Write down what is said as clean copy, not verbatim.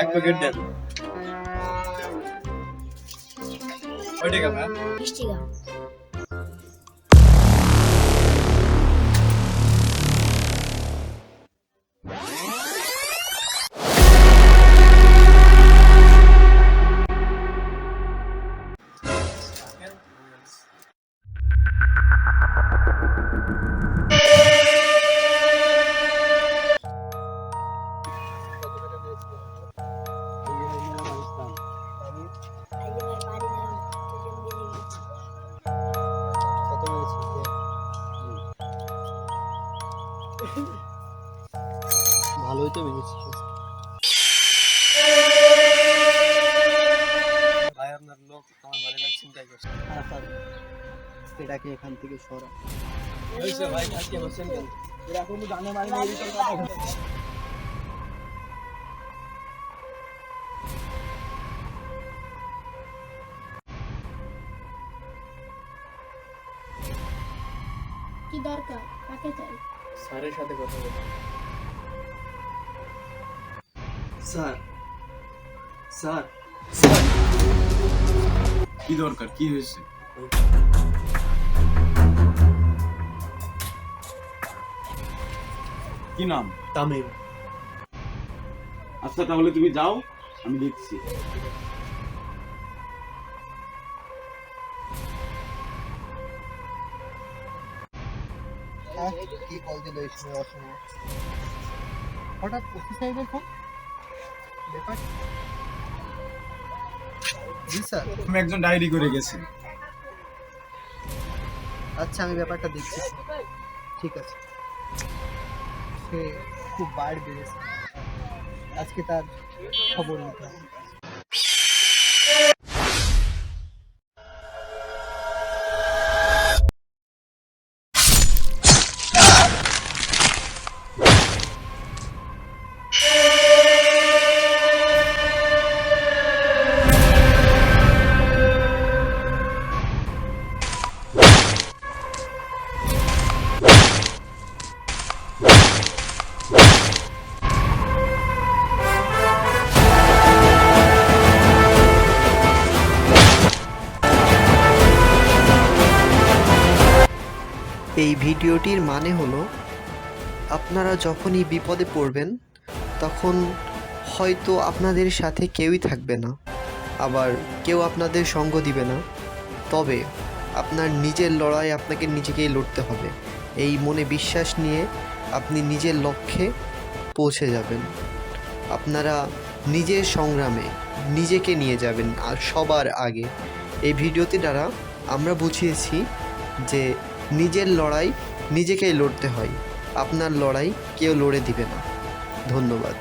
এক প্যাকেট দেন। কয় টাকা ভাই? 20 টাকা। ভালোই তো মেরেছি ভাই আপনার লোক আমার বাড়ি লাগে চিন্তা করছে। এটাকে এখান থেকে সরা হইছে ভাই আজকে বসেন কেন? এরা কোনো জানে মানে মেরে তো কথা বলছে। কি দরকার? কাকে চাই? স্যারের সাথে কথা বলতে। স্যার স্যার স্যার কি দরকার, কি হয়েছে? কি নাম? তামিম। আচ্ছা তাহলে তুমি যাও, আমি দেখছি। কি কল দিল এই সময় অসময়? হঠাৎ অফিস সাহেবের ফোন? ব্যাপার জি স্যার। তুমি একজন ডায়েরি করে গেছে। আচ্ছা আমি ব্যাপারটা দেখছি। ঠিক আছে। সে খুব বাইর বেড়েছে, আজকে তার খবর নিতে হবে। এই ভিডিওটির মানে হলো, আপনারা যখনই বিপদে পড়বেন তখন হয়তো আপনাদের সাথে কেউই থাকবে না, আবার কেউ আপনাদের সঙ্গ দিবে না, তবে আপনার নিজের লড়াই আপনাকে নিজেকেই লড়তে হবে। এই মনে বিশ্বাস নিয়ে আপনি নিজের লক্ষ্যে পৌঁছে যাবেন। আপনারা নিজের সংগ্রামে নিজেকে নিয়ে যাবেন আর সবার আগে। এই ভিডিওটি দ্বারা আমরা বুঝিয়েছি যে নিজের লড়াই নিজেকেই লড়তে হয়, আপনার লড়াই কেউ লড়ে দিবে না। ধন্যবাদ।